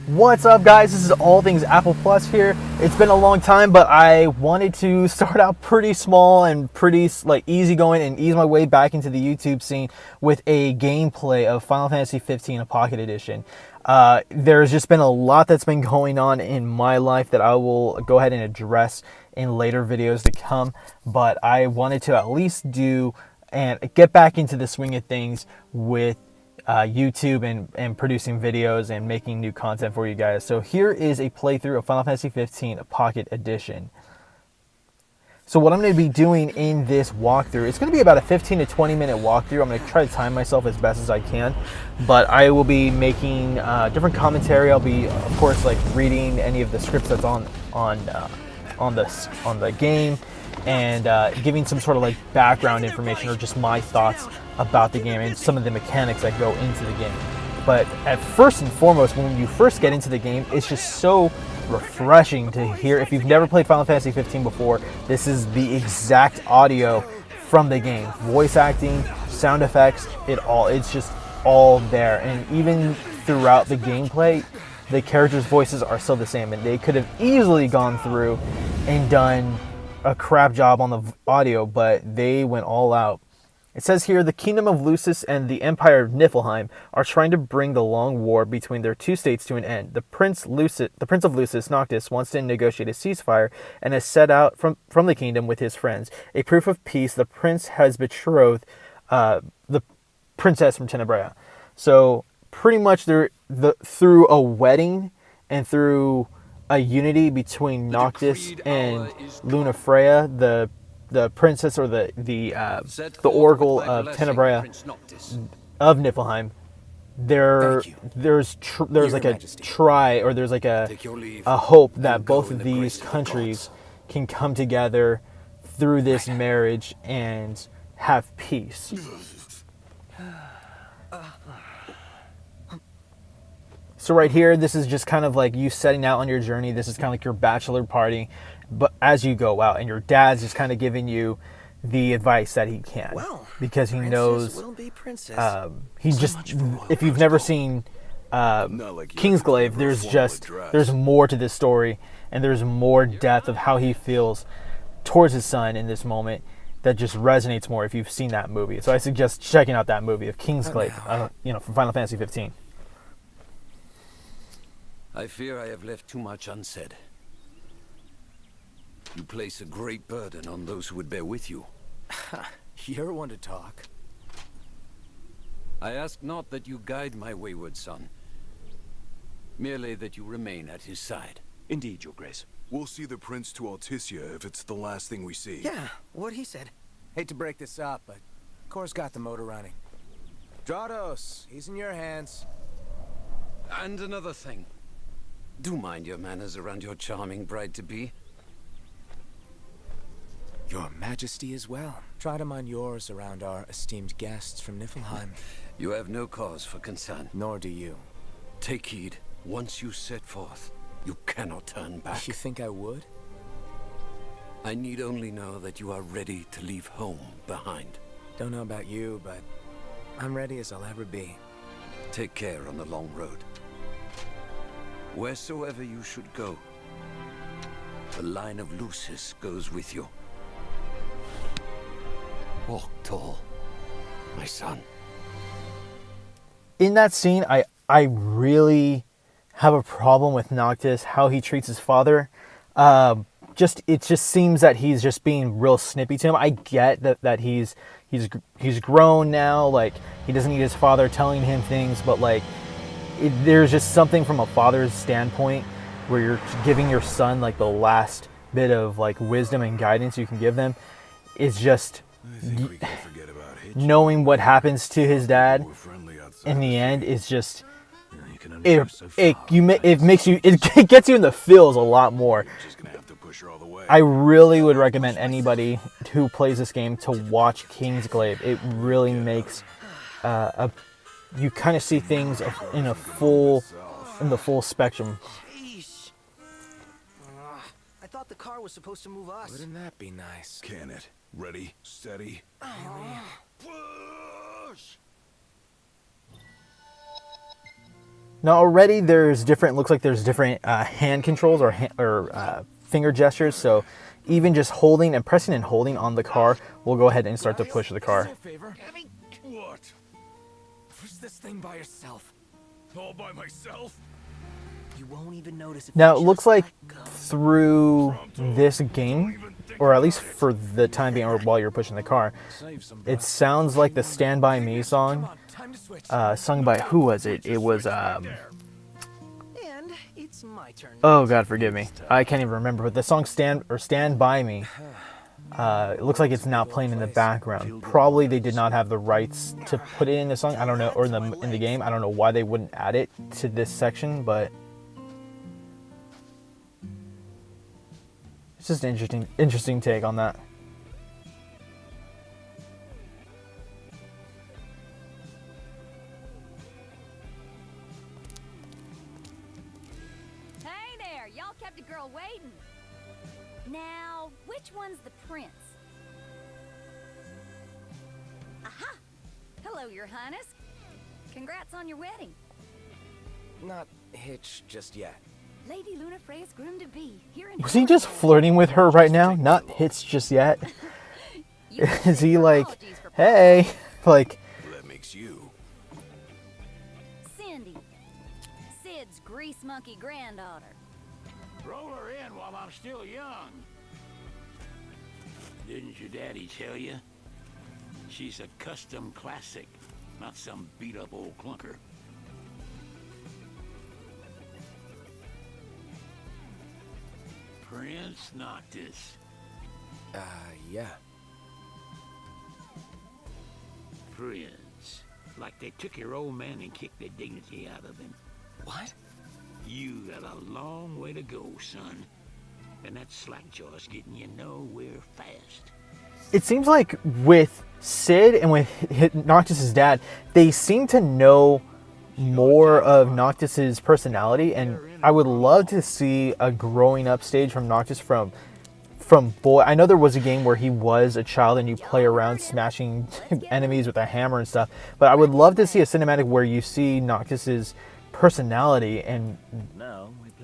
What's up, guys? This is All Things Apple Plus here. It's been a long time, but I wanted to start out pretty small and pretty easygoing and ease my way back into the YouTube scene with a gameplay of Final Fantasy 15 Pocket Edition. There's just been a lot that's been going on in my life that I will go ahead and address in later videos to come, but I wanted to at least do and get back into the swing of things with YouTube and producing videos and making new content for you guys. So here is a playthrough of Final Fantasy 15 Pocket Edition. So what I'm going to be doing in this walkthrough, it's going to be about a 15 to 20 minute walkthrough. I'm going to try to time myself as best as I can, but I will be making different commentary. I'll be, of course, reading any of the scripts that's on the game, and giving some sort of background information or just my thoughts about the game and some of the mechanics that go into the game. But at first and foremost, when you first get into the game, it's just so refreshing to hear. If you've never played Final Fantasy 15 before, this is the exact audio from the game. Voice acting, sound effects, it's just all there. And even throughout the gameplay, the characters' voices are still the same, and they could have easily gone through and done a crap job on the audio, but they went all out. It says here, the Kingdom of Lucis and the Empire of Niflheim are trying to bring the long war between their two states to an end. The Prince of Lucis, Noctis, wants to negotiate a ceasefire and has set out from the kingdom with his friends. A proof of peace, the prince has betrothed the princess from Tenebrea. So pretty much through a wedding and through a unity between Noctis and Lunafreya, the princess or the Oracle of Tenebrea of Niflheim, there's a hope that both of these countries can come together through this marriage and have peace. So right here, this is just kind of like you setting out on your journey. This is kind of like your bachelor party, but as you go out, and your dad's just kind of giving you the advice that he can, because he knows if you've never seen Kingsglaive, there's more to this story, and there's more depth of how he feels towards his son in this moment that just resonates more if you've seen that movie. So I suggest checking out that movie of Kingsglaive, from Final Fantasy 15. I fear I have left too much unsaid. You place a great burden on those who would bear with you. You're one to talk. I ask not that you guide my wayward son, merely that you remain at his side. Indeed, Your Grace. We'll see the Prince to Alticia if it's the last thing we see. Yeah, what he said. Hate to break this up, but Kor's got the motor running. Drados, he's in your hands. And another thing. Do mind your manners around your charming bride-to-be. Your Majesty as well. Try to mind yours around our esteemed guests from Niflheim. You have no cause for concern. Nor do you. Take heed. Once you set forth, you cannot turn back. You think I would? I need only know that you are ready to leave home behind. Don't know about you, but I'm ready as I'll ever be. Take care on the long road. Wheresoever you should go, the line of Lucis goes with you. Walk tall, my son. In that scene, I really have a problem with Noctis, how he treats his father. It just seems that he's just being real snippy to him. I get that he's grown now, he doesn't need his father telling him things, but there's just something from a father's standpoint where you're giving your son the last bit of wisdom and guidance you can give them. It's just knowing what happens to his dad in the end is just it gets you in the feels a lot more. I really would recommend anybody who plays this game to watch Kingsglaive. It really makes you kind of see things in the full spectrum. I thought the car was supposed to move us. Wouldn't that be nice? Can it? Ready, steady. Oh. 'Push! Now already there's different, looks like there's different hand controls or finger gestures. So even just holding and pressing and holding on the car will go ahead and start to push the car. What? Push this thing by yourself. All by myself? You won't even notice if Now you it looks just like let go. through this game, or at least for the time being, or while you're pushing the car, Save some it sounds like the Stand By Me song, time to switch. sung by, who was it? It was, And it's my turn. oh God, forgive me. I can't even remember, but the song Stand By Me, it looks like it's now playing in the background. Probably they did not have the rights to put it in the song, I don't know, or in the game. I don't know why they wouldn't add it to this section, but it's just an interesting take on that. Hey there, y'all kept a girl waiting. Now, which one's the prince? Aha! Hello, Your Highness. Congrats on your wedding. Not hitched just yet. Lady Luna Freya's groom-to-be here in... Was he just flirting with her right now? Not hits just yet. You can Is take he your like, apologies for hey, like, That makes you. Cindy, Sid's grease monkey granddaughter. Roll her in while I'm still young. Didn't your daddy tell you? She's a custom classic, not some beat-up old clunker. Prince Noctis. Yeah. Prince. Like they took your old man and kicked the dignity out of him. What? You got a long way to go, son. And that slackjaw's getting you nowhere fast. it seems like with Sid and with Noctis's dad, they seem to know more of Noctis's personality, and I would love to see a growing up stage from Noctis from boy. I know there was a game where he was a child and you play around smashing enemies with a hammer and stuff, but I would love to see a cinematic where you see Noctis's personality and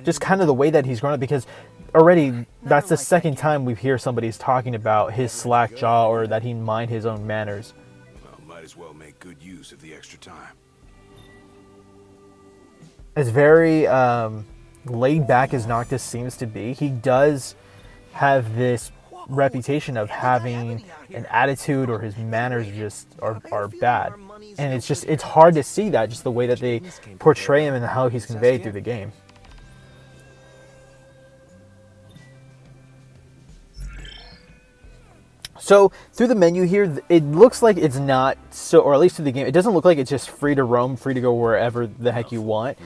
just kind of the way that he's grown up, because already that's the second time we hear somebody's talking about his slack jaw or that he mind his own manners. Well, might as well make good use of the extra time. As very laid back as Noctis seems to be, he does have this reputation of having an attitude, or his manners just are bad. And it's hard to see that, just the way that they portray him and how he's conveyed through the game. So through the menu here, it looks like it's not so, or at least through the game, it doesn't look like it's just free to roam, free to go wherever the heck you want.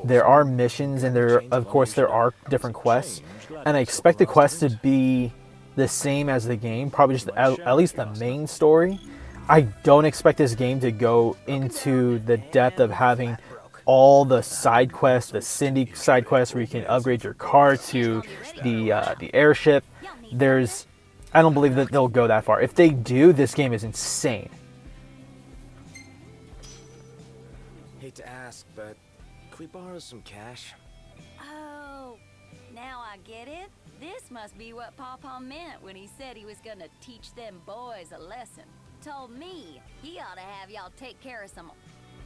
There are missions, and there are different quests, and I expect the quests to be the same as the game, probably just at least the main story. I don't expect this game to go into the depth of having all the side quests, the Cindy side quests where you can upgrade your car to the airship. I don't believe that they'll go that far. If they do, this game is insane. Hate to ask, but can we borrow some cash? Oh, now I get it. This must be what Pawpaw meant when he said he was gonna teach them boys a lesson. Told me he ought to have y'all take care of some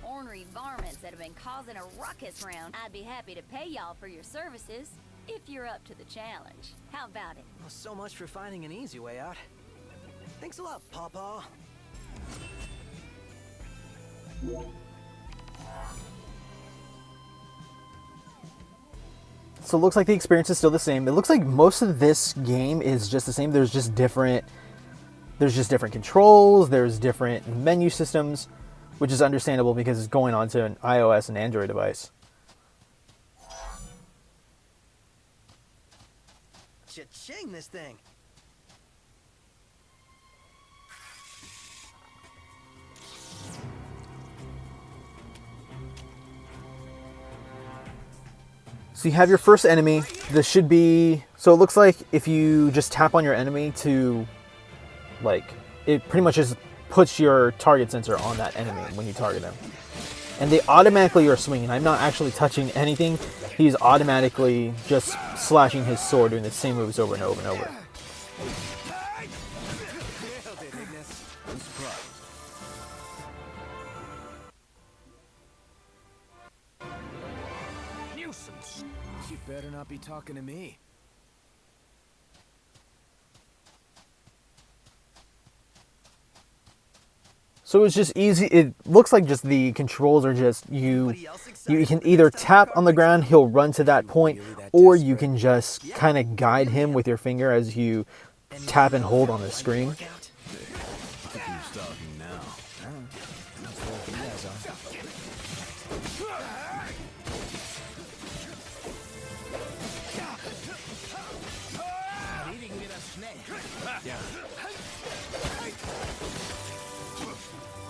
ornery varmints that have been causing a ruckus round. I'd be happy to pay y'all for your services if you're up to the challenge. How about it? Well, so much for finding an easy way out. Thanks a lot, Pawpaw. So it looks like the experience is still the same. It looks like most of this game is just the same. There's just different controls, there's different menu systems, which is understandable because it's going on to an iOS and Android device. Cha-ching this thing. So you have your first enemy. This should be, so it looks like if you just tap on your enemy to, like, it pretty much just puts your target sensor on that enemy when you target them. and they automatically are swinging. I'm not actually touching anything. He's automatically just slashing his sword, doing the same moves over and over and over. Nailed it, Ignis. I'm surprised. Nuisance. You better not be talking to me. So it's just easy. It looks like just the controls are just you can either tap on the ground, he'll run to that point, or you can just kind of guide him with your finger as you tap and hold on the screen. I think you're talking now.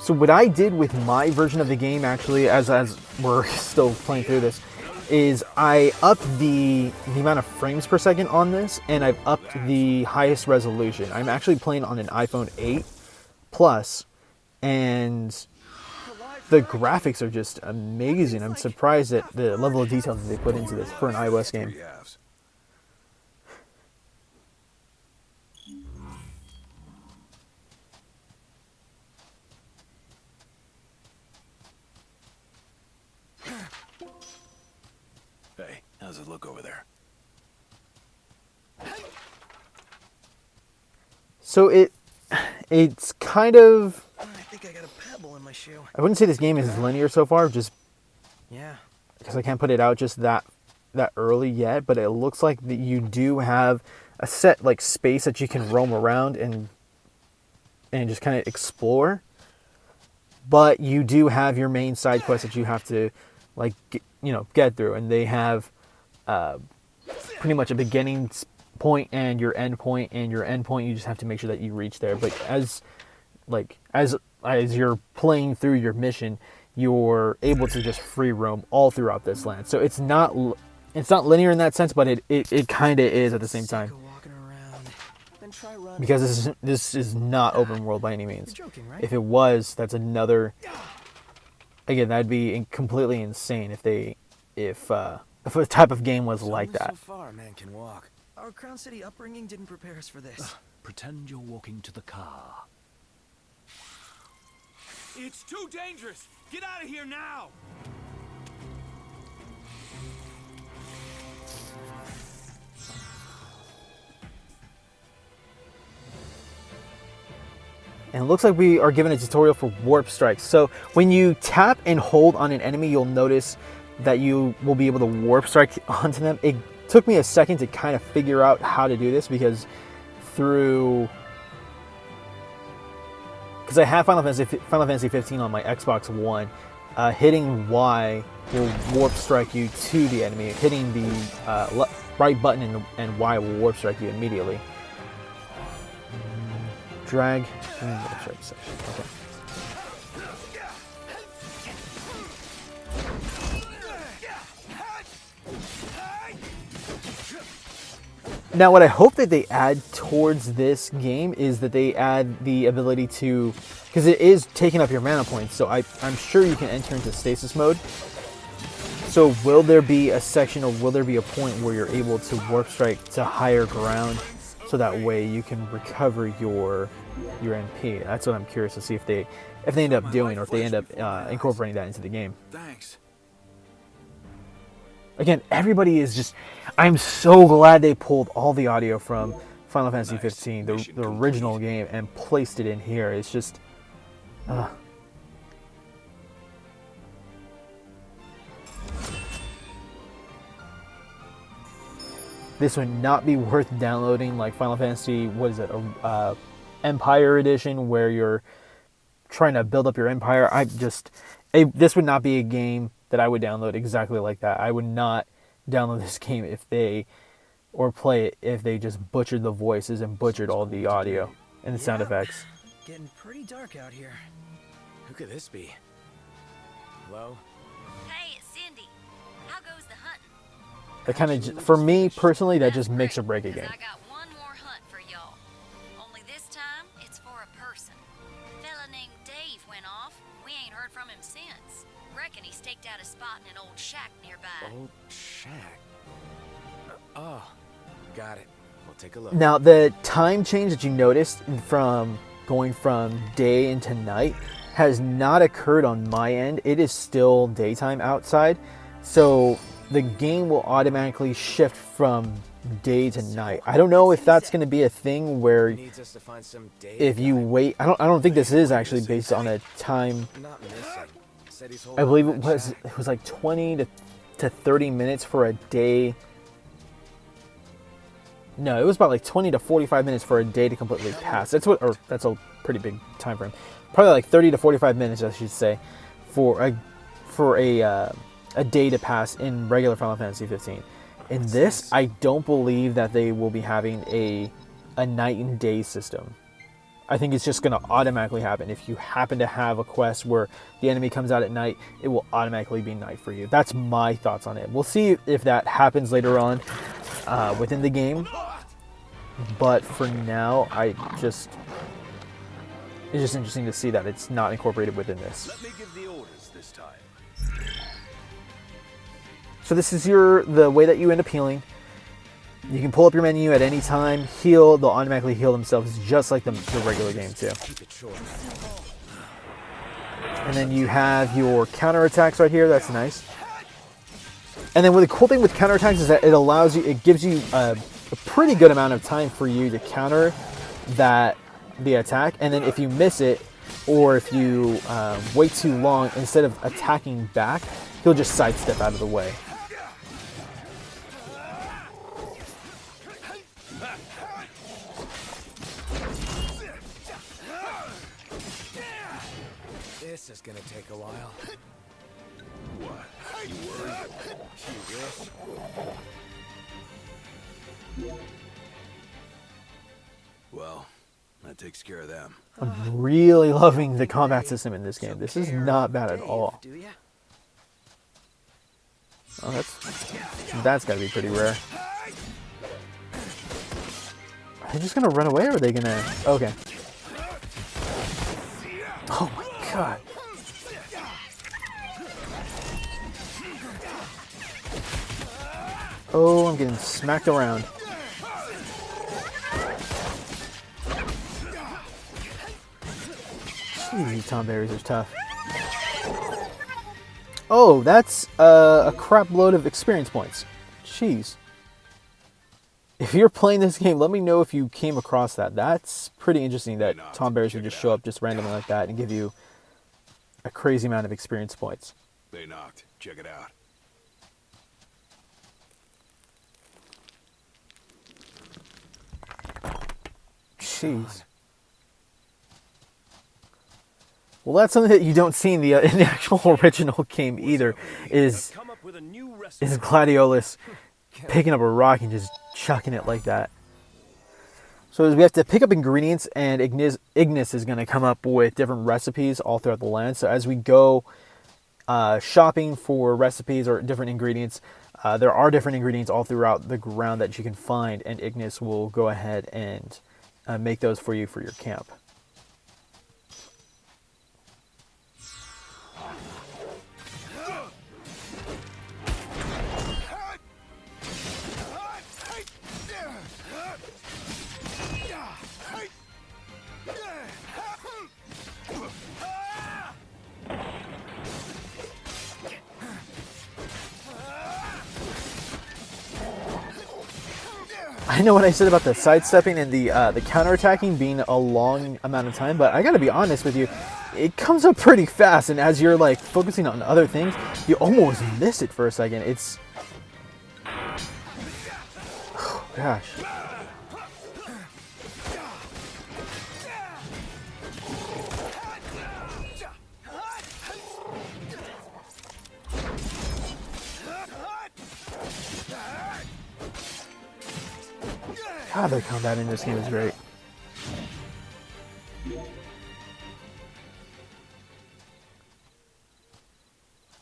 So what I did with my version of the game, actually, as we're still playing through this, is I upped the amount of frames per second on this, and I've upped the highest resolution. I'm actually playing on an iPhone 8 Plus, and the graphics are just amazing. I'm surprised at the level of detail that they put into this for an iOS game. 3 halves. Hey, how's it look over there? So it's kind of, I think I got a pebble in my shoe. I wouldn't say this game is linear so far, just Yeah. because I can't put it out just that early yet, but it looks like that you do have a set like space that you can roam around and just kind of explore. But you do have your main side quest that you have to like get through, and they have pretty much a beginning point and your end point, and your end point you just have to make sure that you reach there. But as you're playing through your mission, you're able to just free roam all throughout this land. So it's not linear in that sense, but it kind of is at the same time, Walking around. Then try running. because this is not open world by any means. You're joking, right? If it was, that's another. Again, that'd be completely insane if a type of game was like Only that. So far, a man can walk. Our Crown City upbringing didn't prepare us for this. Pretend you're walking to the car. It's too dangerous! Get out of here now! And it looks like we are given a tutorial for warp strikes. So when you tap and hold on an enemy, you'll notice that you will be able to warp strike onto them. It took me a second to kind of figure out how to do this, because I have Final Fantasy 15 on my Xbox One. Hitting Y will warp strike you to the enemy. Hitting the right button and Y will warp strike you immediately. Drag. Okay. Now, what I hope that they add towards this game is that they add the ability to, because it is taking up your mana points, so I'm sure you can enter into stasis mode. So will there be a section, or will there be a point where you're able to warp strike to higher ground, so that way you can recover your NP? That's what I'm curious to see if they end up doing, or if they end up incorporating that into the game. Thanks. Again, everybody is just... I'm so glad they pulled all the audio from Final Fantasy 15, the original game, and placed it in here. It's just... This would not be worth downloading like Final Fantasy, what is it, Empire Edition, where you're trying to build up your empire. This would not be a game that I would download exactly like that. I would not download this game play it if they just butchered the voices and butchered all the audio and the sound effects. Getting pretty dark out here. Who could this be? Hello? Hey, it's Cindy. How goes the hunting? That kind of, for me personally, that just makes or break a game. I got one more hunt for y'all. Only this time, it's for a person. Fella named Dave went off. We ain't heard from him since. Reckon picked out a spot in an old shack nearby. Old shack. Oh, got it. We'll take a look. Now, the time change that you noticed from going from day into night has not occurred on my end. It is still daytime outside. So the game will automatically shift from day to night. I don't know if that's going to be a thing where Needs us to find some date if you guide. wait, I don't think this is actually based on a time. Not missing. Said he's I holding believe on it that was shack. like 20 to 30 minutes for a day. No, it was about like 20 to 45 minutes for a day to completely pass. That's a pretty big time frame. Probably like 30 to 45 minutes, I should say, for a day to pass in regular Final Fantasy 15. In this, I don't believe that they will be having a night and day system. I think it's just going to automatically happen. If you happen to have a quest where the enemy comes out at night, it will automatically be night for you. That's my thoughts on it. We'll see if that happens later on within the game. But for now, it's just interesting to see that it's not incorporated within this. Let me give the orders this time. So this is the way that you end up healing. You can pull up your menu at any time, heal. They'll automatically heal themselves just like the regular game too. Keep it short. And then you have your counterattacks right here. That's nice. And then the cool thing with counterattacks is that it gives you a pretty good amount of time for you to counter the attack. And then if you miss it, or if you wait too long, instead of attacking back, he'll just sidestep out of the way. This is gonna take a while. What? You worried? You wish. Well, that takes care of them. I'm really loving the combat system in this game. This is not bad at all. Do ya? Oh, that's got to be pretty rare. Are they just gonna run away, or are they gonna? Okay. Oh my god. Oh, I'm getting smacked around. Jeez, Tom Berries are tough. Oh, that's a crap load of experience points. Jeez. If you're playing this game, let me know if you came across that. That's pretty interesting that Tom Berries would just show up just randomly like that and give you a crazy amount of experience points. They knocked. Check it out. Jeez. Well, that's something that you don't see in the actual original game either. Is Gladiolus picking up a rock and just chucking it like that. So we have to pick up ingredients, and Ignis is going to come up with different recipes all throughout the land. So as we go shopping for recipes or different ingredients, there are different ingredients all throughout the ground that you can find, and Ignis will go ahead and make those for you for your camp. I know what I said about the sidestepping and the counterattacking being a long amount of time, but I gotta be honest with you, it comes up pretty fast, and as you're like focusing on other things, you almost miss it for a second. It's... oh, gosh. God, the combat in this game is great.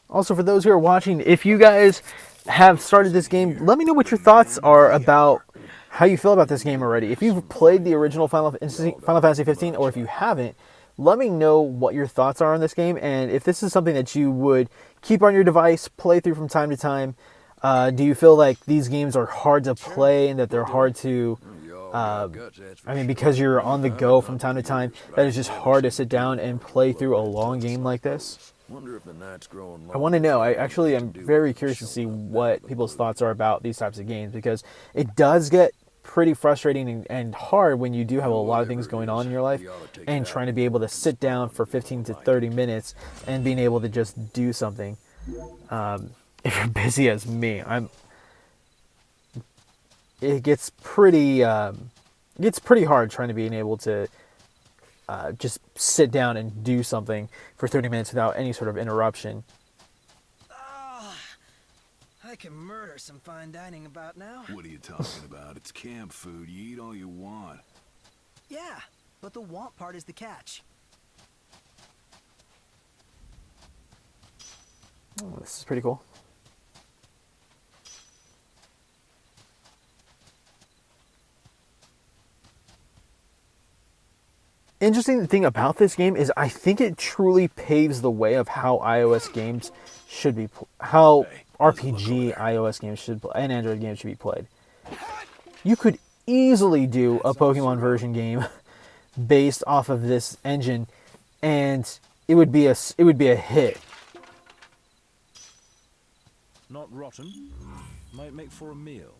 Also, for those who are watching, if you guys have started this game, let me know what your thoughts are about how you feel about this game already. If you've played the original Final Fantasy 15, or if you haven't, let me know what your thoughts are on this game, and if this is something that you would keep on your device, play through from time to time? Do you feel like these games are hard to play and that they're hard to, I mean, because you're on the go from time to time, that it's just hard to sit down and play through a long game like this? I want to know. I actually am very curious to see what people's thoughts are about these types of games, because it does get pretty frustrating and hard when you do have a lot of things going on in your life and trying to be able to sit down for 15 to 30 minutes and being able to just do something. If you're busy as me, it gets pretty hard trying to be able to just sit down and do something for 30 minutes without any sort of interruption. I can murder some fine dining about now. What are you talking about? It's camp food. You eat all you want. Yeah, but the want part is the catch. Oh, this is pretty cool. Interesting thing about this game is I think it truly paves the way of how iOS games should be, how RPG iOS games should and Android games should be played. You could easily do a Pokemon version game based off of this engine, and it would be a hit. Not rotten. Might make for a meal.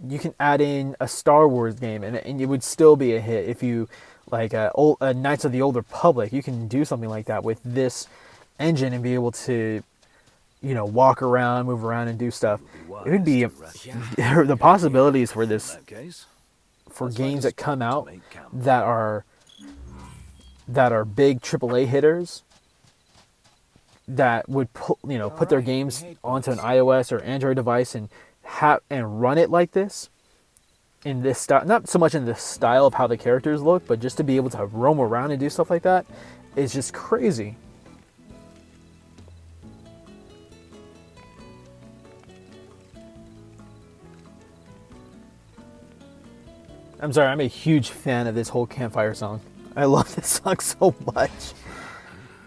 You can add in a Star Wars game, and it would still be a hit. If you like Knights of the Old Republic, you can do something like that with this engine and be able to, walk around, move around, and do stuff. It would be the possibilities for this, for games that come out that are big AAA hitters that would put their games onto an iOS or Android device and run it like this, in this style. Not so much in the style of how the characters look, but just to be able to roam around and do stuff like that is just crazy. I'm sorry, I'm a huge fan of this whole campfire song. I love this song so much.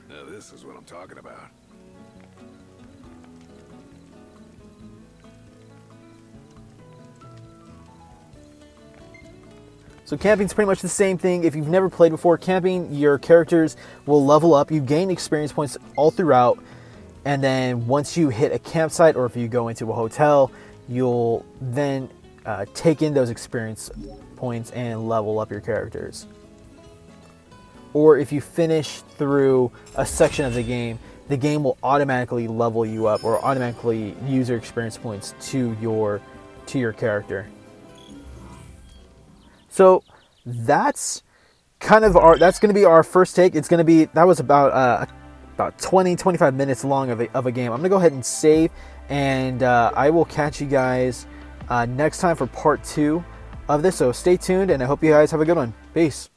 Now this is what I'm talking about. So camping's pretty much the same thing. If you've never played before, camping, your characters will level up. You gain experience points all throughout. And then once you hit a campsite, or if you go into a hotel, you'll then take in those experience points and level up your characters. Or if you finish through a section of the game will automatically level you up or automatically use your experience points to your character. So that's kind of that's going to be our first take. It's going to be, that was about 20-25 minutes long of a game. I'm going to go ahead and save, and I will catch you guys next time for part 2 of this. So stay tuned, and I hope you guys have a good one. Peace.